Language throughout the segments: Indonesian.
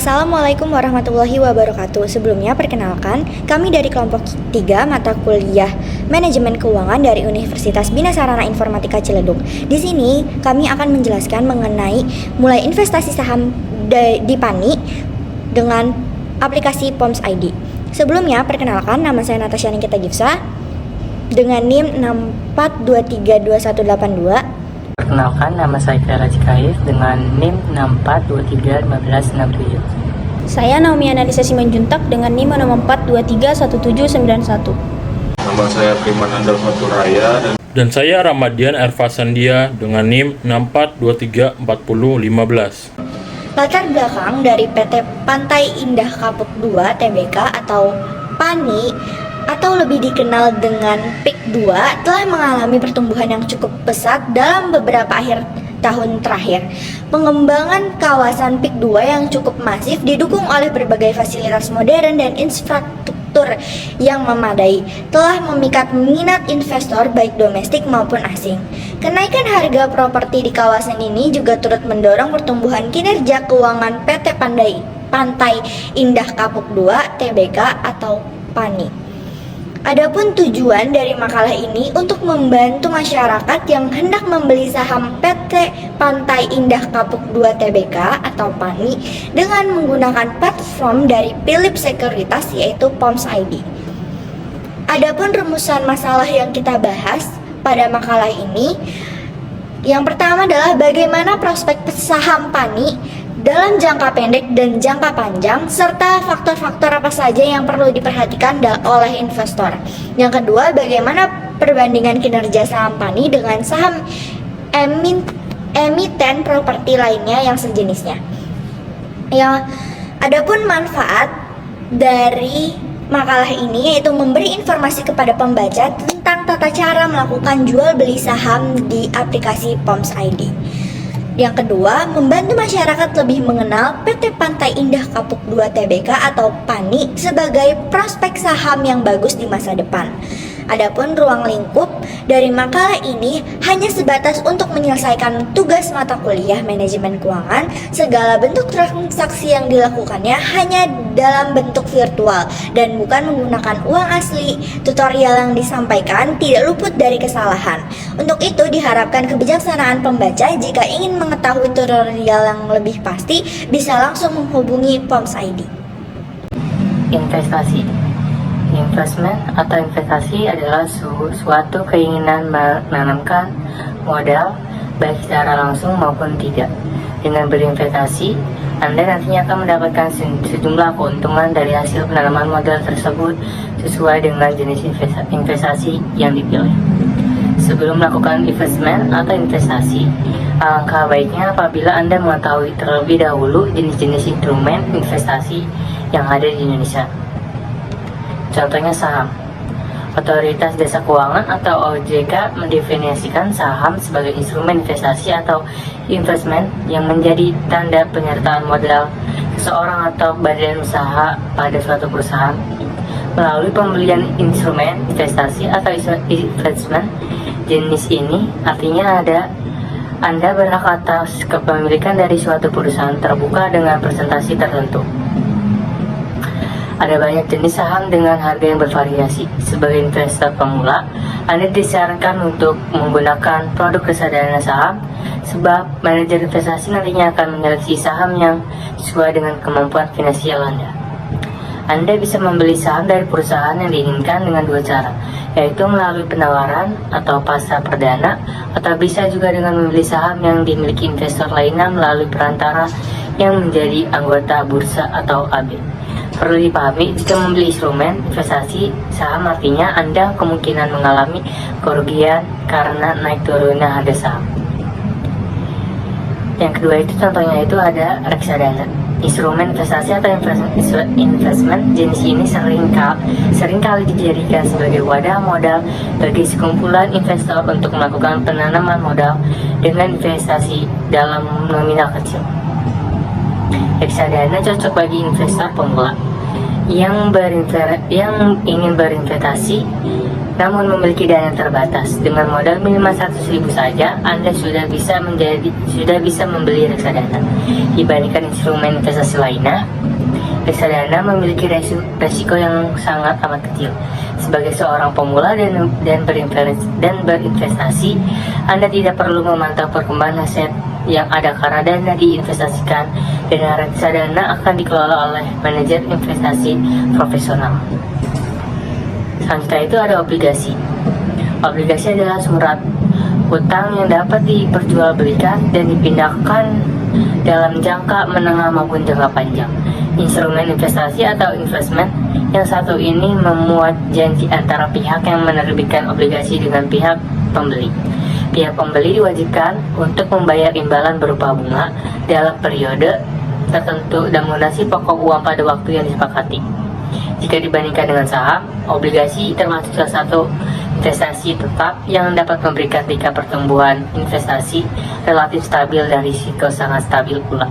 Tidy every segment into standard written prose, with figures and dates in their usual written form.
Assalamualaikum warahmatullahi wabarakatuh. Sebelumnya perkenalkan, kami dari kelompok 3 mata kuliah Manajemen Keuangan dari Universitas Bina Sarana Informatika Ciledug. Di sini kami akan menjelaskan mengenai mulai investasi saham di PANI dengan aplikasi POMS ID. Sebelumnya perkenalkan, nama saya Natasha Nikita Gifsa dengan NIM 64232182. Perkenalkan, nama saya Kara Cikair dengan NIM 64231567. Saya Naomi Analisa Simanjuntak dengan NIM 64231791. Nama saya Priman Andal Faturaya dan saya Ramadian Erva Sandia dengan NIM 64234015. Latar belakang dari PT Pantai Indah Kapuk 2 Tbk atau PANI atau lebih dikenal dengan PIK 2 telah mengalami pertumbuhan yang cukup pesat dalam beberapa akhir tahun terakhir. Pengembangan kawasan PIK 2 yang cukup masif didukung oleh berbagai fasilitas modern dan infrastruktur yang memadai telah memikat minat investor baik domestik maupun asing. Kenaikan harga properti di kawasan ini juga turut mendorong pertumbuhan kinerja keuangan PT Pantai Indah Kapuk 2 Tbk atau PANI. Adapun tujuan dari makalah ini untuk membantu masyarakat yang hendak membeli saham PT Pantai Indah Kapuk 2 Tbk atau PANI dengan menggunakan platform dari Phillip Sekuritas yaitu POMS ID. Adapun rumusan masalah yang kita bahas pada makalah ini, yang pertama adalah bagaimana prospek saham PANI dalam jangka pendek dan jangka panjang, serta faktor-faktor apa saja yang perlu diperhatikan oleh investor. Yang kedua, bagaimana perbandingan kinerja saham PANI dengan saham emiten properti lainnya yang sejenisnya. Ya, adapun manfaat dari makalah ini yaitu memberi informasi kepada pembaca tentang tata cara melakukan jual beli saham di aplikasi POMS ID. Yang kedua, membantu masyarakat lebih mengenal PT Pantai Indah Kapuk 2 Tbk atau PANI sebagai prospek saham yang bagus di masa depan. Adapun ruang lingkup dari makalah ini hanya sebatas untuk menyelesaikan tugas mata kuliah manajemen keuangan. Segala bentuk transaksi yang dilakukannya hanya dalam bentuk virtual dan bukan menggunakan uang asli. Tutorial yang disampaikan tidak luput dari kesalahan. Untuk itu diharapkan kebijaksanaan pembaca. Jika ingin mengetahui tutorial yang lebih pasti, bisa langsung menghubungi POMS ID. Investment atau investasi adalah suatu keinginan menanamkan modal baik secara langsung maupun tidak. Dengan berinvestasi, Anda nantinya akan mendapatkan sejumlah keuntungan dari hasil penanaman modal tersebut sesuai dengan jenis investasi yang dipilih. Sebelum melakukan investment atau investasi, alangkah baiknya apabila Anda mengetahui terlebih dahulu jenis-jenis instrumen investasi yang ada di Indonesia. Contohnya saham. Otoritas Jasa Keuangan atau OJK mendefinisikan saham sebagai instrumen investasi atau investment yang menjadi tanda penyertaan modal seseorang atau badan usaha pada suatu perusahaan. Melalui pembelian instrumen investasi atau investment jenis ini, artinya Anda berhak atas kepemilikan dari suatu perusahaan terbuka dengan presentasi tertentu. Ada banyak jenis saham dengan harga yang bervariasi. Sebagai investor pemula, Anda disarankan untuk menggunakan produk reksadana saham, sebab manajer investasi nantinya akan menyeleksi saham yang sesuai dengan kemampuan finansial Anda. Anda bisa membeli saham dari perusahaan yang diinginkan dengan dua cara, yaitu melalui penawaran atau pasar perdana, atau bisa juga dengan membeli saham yang dimiliki investor lainnya melalui perantara yang menjadi anggota bursa atau AB. Perlu dipahami, jika membeli instrumen investasi saham artinya Anda kemungkinan mengalami kerugian karena naik turunnya harga saham. Yang kedua itu contohnya itu ada reksadana. Instrumen investasi atau investment jenis ini seringkali dijadikan sebagai wadah modal bagi sekumpulan investor untuk melakukan penanaman modal dengan investasi dalam nominal kecil. Reksadana cocok bagi investor pemula yang ingin berinvestasi namun memiliki dana terbatas. Dengan modal minimal 100.000 saja, Anda sudah bisa membeli reksadana. Dibandingkan instrumen investasi lainnya, reksadana memiliki resiko yang sangat amat kecil. Sebagai seorang pemula dan berinvestasi, Anda tidak perlu memantau perkembangan aset yang ada karena dana diinvestasikan dan reksadana akan dikelola oleh manajer investasi profesional. Selanjutnya itu ada obligasi. Obligasi adalah surat utang yang dapat diperjualbelikan dan dipindahkan dalam jangka menengah maupun jangka panjang. Instrumen investasi atau investment yang satu ini memuat janji antara pihak yang menerbitkan obligasi dengan pihak pembeli. Pihak pembeli diwajibkan untuk membayar imbalan berupa bunga dalam periode tertentu dan melunasi pokok uang pada waktu yang disepakati. Jika dibandingkan dengan saham, obligasi termasuk salah satu investasi tetap yang dapat memberikan tingkat pertumbuhan investasi relatif stabil dan risiko sangat stabil pula.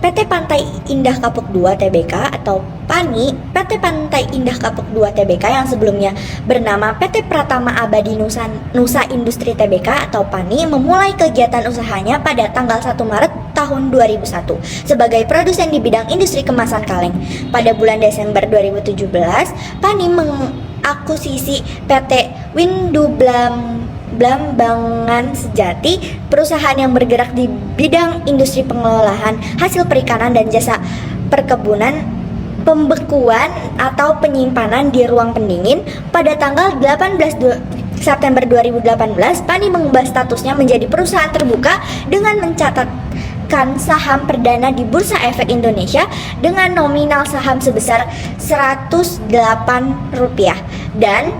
PT Pantai Indah Kapuk 2 Tbk atau PANI, PT Pantai Indah Kapuk 2 Tbk yang sebelumnya bernama PT Pratama Abadi Nusa Industri Tbk atau PANI memulai kegiatan usahanya pada tanggal 1 Maret tahun 2001 sebagai produsen di bidang industri kemasan kaleng. Pada bulan Desember 2017, PANI mengakuisisi PT Windu Blambangan Sejati, perusahaan yang bergerak di bidang industri pengolahan hasil perikanan dan jasa perkebunan, pembekuan atau penyimpanan di ruang pendingin. Pada tanggal 18 September 2018, PANI mengubah statusnya menjadi perusahaan terbuka dengan mencatatkan saham perdana di Bursa Efek Indonesia dengan nominal saham sebesar Rp108 dan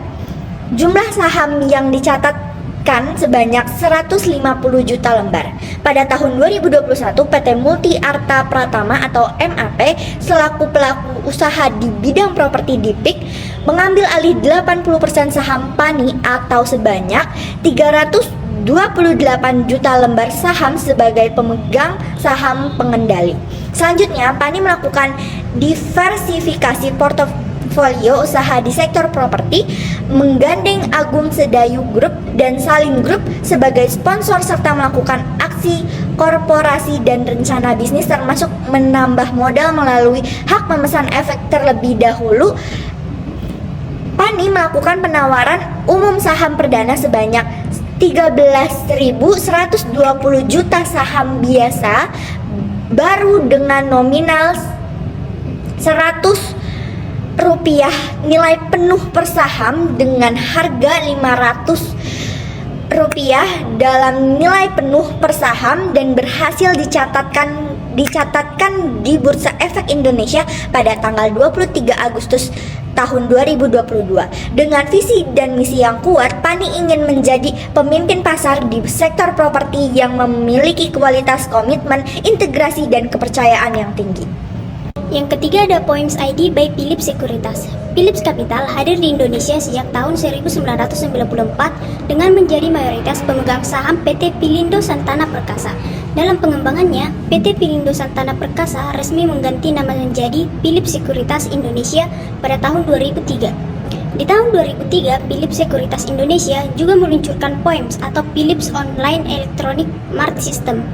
jumlah saham yang dicatat sebanyak 150 juta lembar. Pada tahun 2021, PT Multi Arta Pratama atau MAP selaku pelaku usaha di bidang properti di PIK mengambil alih 80% saham PANI atau sebanyak 328 juta lembar saham sebagai pemegang saham pengendali. Selanjutnya, PANI melakukan diversifikasi portofolio usaha di sektor properti, menggandeng Agung Sedayu Group dan Salim Group sebagai sponsor serta melakukan aksi korporasi dan rencana bisnis termasuk menambah modal melalui hak memesan efek terlebih dahulu. PANI melakukan penawaran umum saham perdana sebanyak 13.120 juta saham biasa baru dengan nominal Rp100 nilai penuh per saham dengan harga Rp500 dalam nilai penuh per saham dan berhasil dicatatkan di Bursa Efek Indonesia pada tanggal 23 Agustus tahun 2022. Dengan visi dan misi yang kuat, PANI ingin menjadi pemimpin pasar di sektor properti yang memiliki kualitas, komitmen, integrasi, dan kepercayaan yang tinggi. Yang ketiga ada Poems ID by Philips Sekuritas. Philips Capital hadir di Indonesia sejak tahun 1994 dengan menjadi mayoritas pemegang saham PT Pilindo Santana Perkasa. Dalam pengembangannya, PT Pilindo Santana Perkasa resmi mengganti nama menjadi Philips Sekuritas Indonesia pada tahun 2003. Di tahun 2003, Philips Sekuritas Indonesia juga meluncurkan Poems atau Philips Online Electronic Mart System,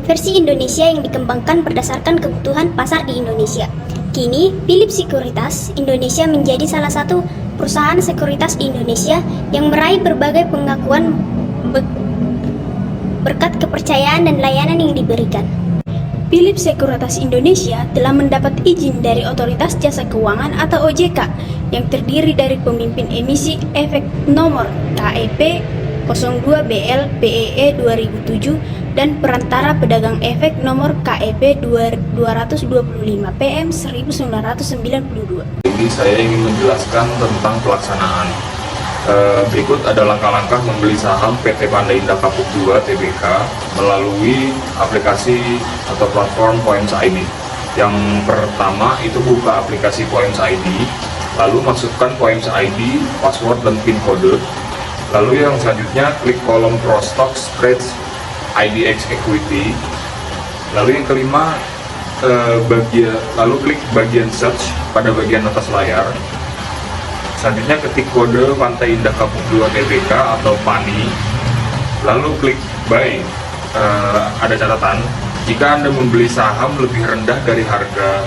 versi Indonesia yang dikembangkan berdasarkan kebutuhan pasar di Indonesia. Kini, Philips Sekuritas Indonesia menjadi salah satu perusahaan sekuritas di Indonesia yang meraih berbagai pengakuan berkat kepercayaan dan layanan yang diberikan. Philips Sekuritas Indonesia telah mendapat izin dari Otoritas Jasa Keuangan atau OJK yang terdiri dari pemimpin emisi efek nomor KEP 02BL PEE 2007 dan perantara pedagang efek nomor KEP 225 PM 1992. Jadi saya ingin menjelaskan tentang pelaksanaan. Berikut ada langkah-langkah membeli saham PT Pantai Indah Kapuk 2 Tbk melalui aplikasi atau platform Poems ID. Yang pertama itu buka aplikasi Poems ID, lalu masukkan Poems ID, password dan PIN kode. Lalu yang selanjutnya klik kolom Pro Stock Trades IDX Equity. Lalu yang kelima lalu klik bagian search pada bagian atas layar. Selanjutnya ketik kode Pantai Indah Kapuk 2 TBK atau PANI, lalu klik buy. Ada catatan, jika Anda membeli saham lebih rendah dari harga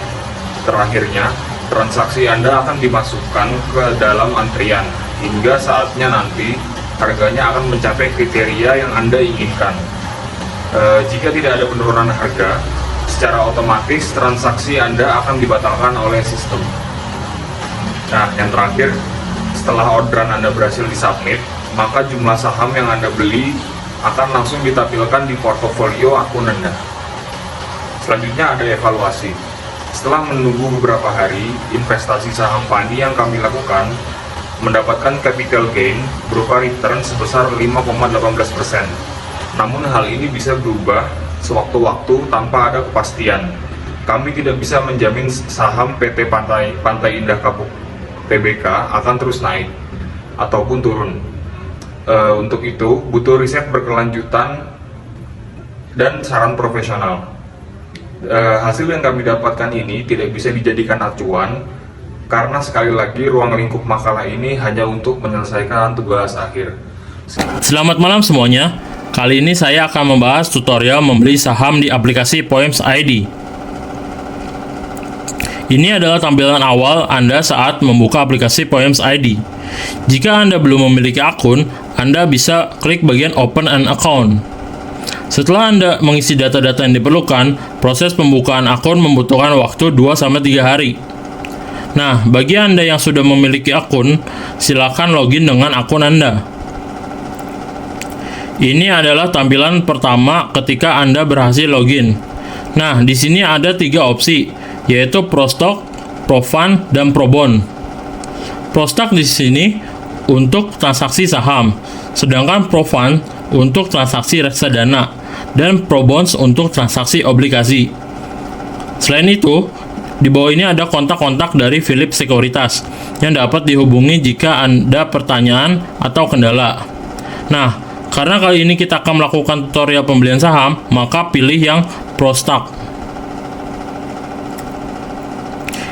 terakhirnya, transaksi Anda akan dimasukkan ke dalam antrian hingga saatnya nanti harganya akan mencapai kriteria yang Anda inginkan. Jika tidak ada penurunan harga, secara otomatis transaksi Anda akan dibatalkan oleh sistem. Nah, yang terakhir, setelah orderan Anda berhasil disubmit, maka jumlah saham yang Anda beli akan langsung ditampilkan di portofolio akun Anda. Selanjutnya ada evaluasi. Setelah menunggu beberapa hari, investasi saham PANI yang kami lakukan mendapatkan capital gain berupa return sebesar 5,18%. Namun hal ini bisa berubah sewaktu-waktu tanpa ada kepastian. Kami tidak bisa menjamin saham PT Pantai Indah Kapuk TBK akan terus naik ataupun turun. Untuk itu butuh riset berkelanjutan dan saran profesional. Hasil yang kami dapatkan ini tidak bisa dijadikan acuan karena sekali lagi ruang lingkup makalah ini hanya untuk menyelesaikan tugas akhir. Selamat malam semuanya. Kali ini saya akan membahas tutorial membeli saham di aplikasi Poems ID. Ini adalah tampilan awal Anda saat membuka aplikasi Poems ID. Jika Anda belum memiliki akun, Anda bisa klik bagian Open an Account. Setelah Anda mengisi data-data yang diperlukan, proses pembukaan akun membutuhkan waktu 2-3 hari. Nah, bagi Anda yang sudah memiliki akun, silakan login dengan akun Anda. Ini adalah tampilan pertama ketika Anda berhasil login. Nah, di sini ada 3 opsi, yaitu Prostock, Profund, dan Probond. Prostock di sini untuk transaksi saham, sedangkan Profund untuk transaksi reksadana, dan Probonds untuk transaksi obligasi. Selain itu, di bawah ini ada kontak-kontak dari Philips Sekuritas yang dapat dihubungi jika Anda pertanyaan atau kendala. Nah, karena kali ini kita akan melakukan tutorial pembelian saham, maka pilih yang Prostock.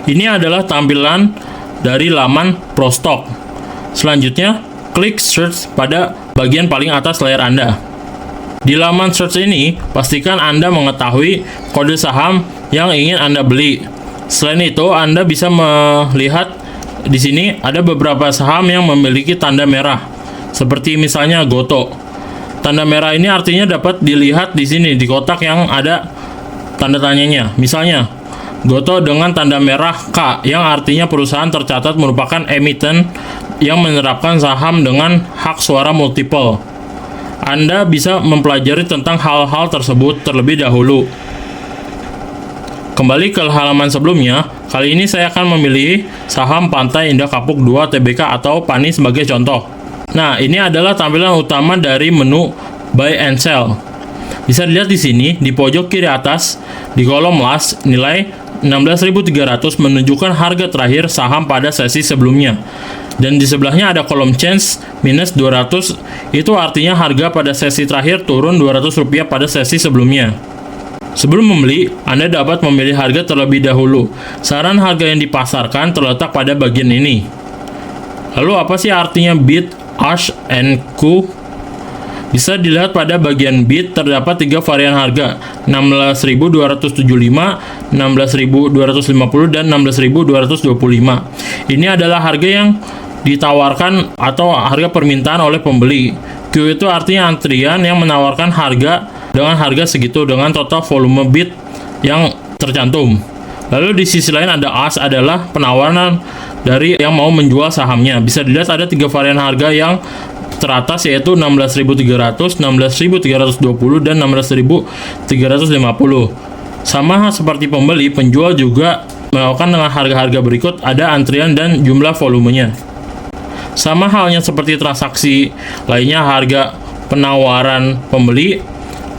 Ini adalah tampilan dari laman Prostock. Selanjutnya, klik search pada bagian paling atas layar Anda. Di laman search ini, pastikan Anda mengetahui kode saham yang ingin Anda beli. Selain itu, Anda bisa melihat di sini ada beberapa saham yang memiliki tanda merah, seperti misalnya Goto. Tanda merah ini artinya dapat dilihat di sini di kotak yang ada tanda tanyanya. Misalnya, Goto dengan tanda merah K, yang artinya perusahaan tercatat merupakan emiten yang menerapkan saham dengan hak suara multiple. Anda bisa mempelajari tentang hal-hal tersebut terlebih dahulu. Kembali ke halaman sebelumnya, kali ini saya akan memilih saham Pantai Indah Kapuk 2 TBK atau PANI sebagai contoh. Nah, ini adalah tampilan utama dari menu Buy and Sell. Bisa dilihat di sini, di pojok kiri atas, di kolom last, nilai 16.300 menunjukkan harga terakhir saham pada sesi sebelumnya. Dan di sebelahnya ada kolom change minus 200, itu artinya harga pada sesi terakhir turun Rp200 pada sesi sebelumnya. Sebelum membeli, Anda dapat memilih harga terlebih dahulu. Saran harga yang dipasarkan terletak pada bagian ini. Lalu apa sih artinya bid, ask, and Q? Bisa dilihat pada bagian bid terdapat 3 varian harga, 16.275, 16.250, dan 16.225. Ini adalah harga yang ditawarkan atau harga permintaan oleh pembeli. Q itu artinya antrian yang menawarkan harga dengan harga segitu dengan total volume bid yang tercantum. Lalu di sisi lain ada ask adalah penawaran dari yang mau menjual sahamnya. Bisa dilihat ada 3 varian harga yang teratas yaitu 16.300, 16.320, dan 16.350. Sama seperti pembeli, penjual juga melakukan dengan harga-harga berikut, ada antrian dan jumlah volumenya. Sama halnya seperti transaksi lainnya, harga penawaran pembeli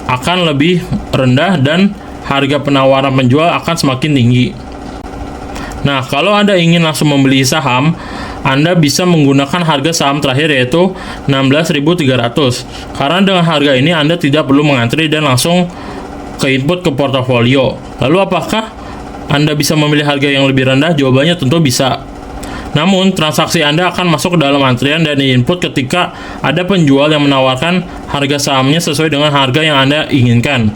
akan lebih rendah dan harga penawaran penjual akan semakin tinggi. Nah, kalau Anda ingin langsung membeli saham, Anda bisa menggunakan harga saham terakhir yaitu 16.300. Karena dengan harga ini Anda tidak perlu mengantri dan langsung ke input ke portofolio. Lalu apakah Anda bisa memilih harga yang lebih rendah? Jawabannya tentu bisa. Namun, transaksi Anda akan masuk ke dalam antrian dan input ketika ada penjual yang menawarkan harga sahamnya sesuai dengan harga yang Anda inginkan.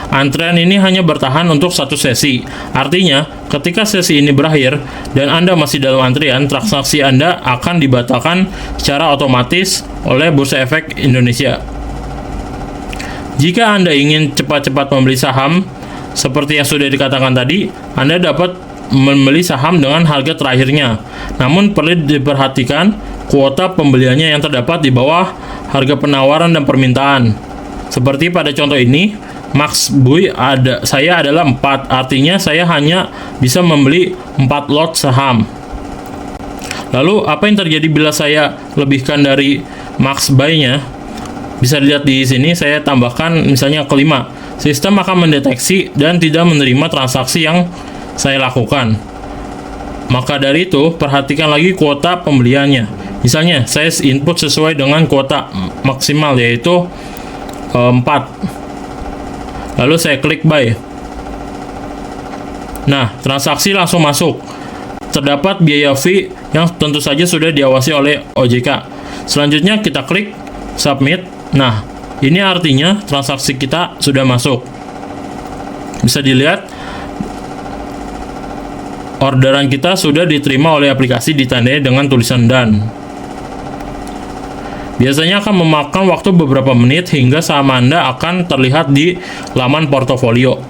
Antrian ini hanya bertahan untuk satu sesi. Artinya, ketika sesi ini berakhir dan Anda masih dalam antrian, transaksi Anda akan dibatalkan secara otomatis oleh Bursa Efek Indonesia. Jika Anda ingin cepat-cepat membeli saham, seperti yang sudah dikatakan tadi, Anda dapat membeli saham dengan harga terakhirnya. Namun perlu diperhatikan kuota pembeliannya yang terdapat di bawah harga penawaran dan permintaan. Seperti pada contoh ini, max buy saya adalah 4, artinya saya hanya bisa membeli 4 lot saham. Lalu apa yang terjadi bila saya lebihkan dari max buy-nya? Bisa dilihat di sini, saya tambahkan misalnya kelima. Sistem akan mendeteksi dan tidak menerima transaksi yang saya lakukan. Maka dari itu, perhatikan lagi kuota pembeliannya. Misalnya, saya input sesuai dengan kuota maksimal, yaitu 4. Lalu saya klik buy. Nah, transaksi langsung masuk. Terdapat biaya fee yang tentu saja sudah diawasi oleh OJK. Selanjutnya kita klik submit. Nah, ini artinya transaksi kita sudah masuk. Bisa dilihat orderan kita sudah diterima oleh aplikasi, ditandai dengan tulisan done. Biasanya akan memakan waktu beberapa menit hingga saham Anda akan terlihat di laman portofolio.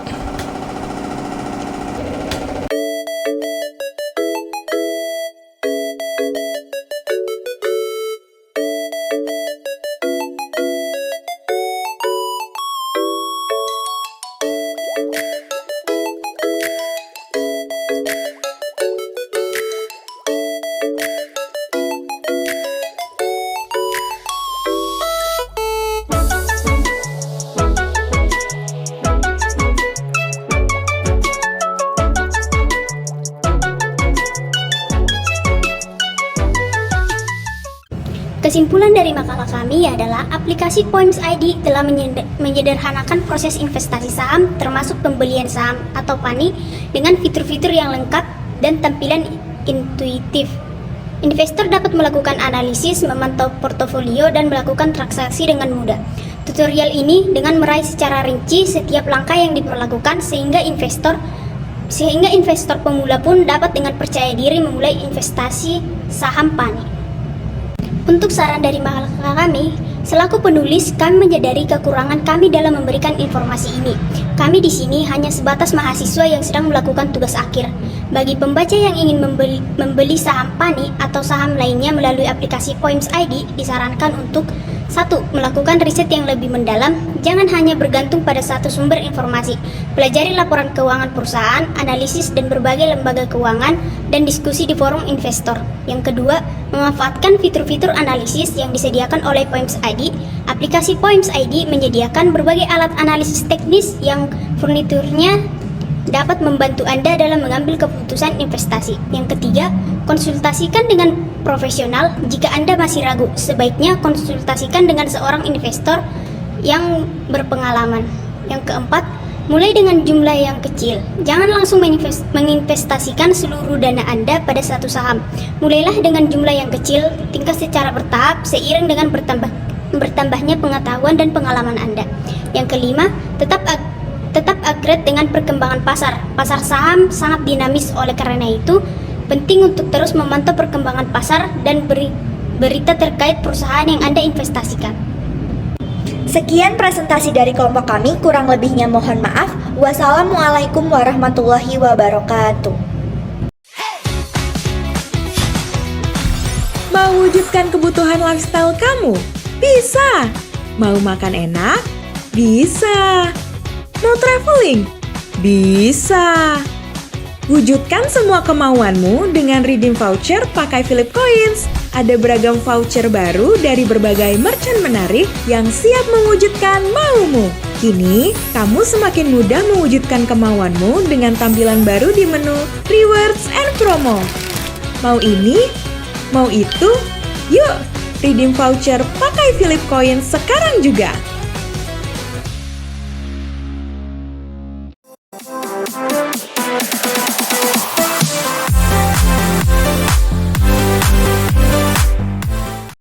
Kesimpulan dari makalah kami adalah aplikasi Poems ID telah menyederhanakan proses investasi saham, termasuk pembelian saham atau PANI dengan fitur-fitur yang lengkap dan tampilan intuitif. Investor dapat melakukan analisis, memantau portofolio, dan melakukan transaksi dengan mudah. Tutorial ini dengan meraih secara rinci setiap langkah yang diperlakukan sehingga investor pemula pun dapat dengan percaya diri memulai investasi saham PANI. Untuk saran dari makalah kami, selaku penulis, kami menyadari kekurangan kami dalam memberikan informasi ini. Kami di sini hanya sebatas mahasiswa yang sedang melakukan tugas akhir. Bagi pembaca yang ingin membeli saham PANI atau saham lainnya melalui aplikasi Poems ID, disarankan untuk 1. Melakukan riset yang lebih mendalam. Jangan hanya bergantung pada satu sumber informasi. Pelajari laporan keuangan perusahaan, analisis dan berbagai lembaga keuangan, dan diskusi di forum investor. Yang kedua, memanfaatkan fitur-fitur analisis yang disediakan oleh Poems ID. Aplikasi Poems ID menyediakan berbagai alat analisis teknis yang furniturnya dapat membantu Anda dalam mengambil keputusan investasi. Yang ketiga, konsultasikan dengan profesional. Jika Anda masih ragu, sebaiknya konsultasikan dengan seorang investor yang berpengalaman. Yang keempat, mulai dengan jumlah yang kecil. Jangan langsung menginvestasikan seluruh dana Anda pada satu saham. Mulailah dengan jumlah yang kecil, tingkat secara bertahap seiring dengan bertambahnya pengetahuan dan pengalaman Anda. Yang kelima, tetap upgrade dengan perkembangan pasar. Pasar saham sangat dinamis, oleh karena itu penting untuk terus memantau perkembangan pasar dan berita terkait perusahaan yang Anda investasikan. Sekian presentasi dari kelompok kami, kurang lebihnya mohon maaf. Wassalamualaikum warahmatullahi wabarakatuh. Mau wujudkan kebutuhan lifestyle kamu? Bisa. Mau makan enak? Bisa. Mau traveling? Bisa. Wujudkan semua kemauanmu dengan redeem voucher pakai Philip Coins. Ada beragam voucher baru dari berbagai merchant menarik yang siap mewujudkan maumu. Kini, kamu semakin mudah mewujudkan kemauanmu dengan tampilan baru di menu Rewards and Promo. Mau ini? Mau itu? Yuk, redeem voucher pakai Philip Coins sekarang juga.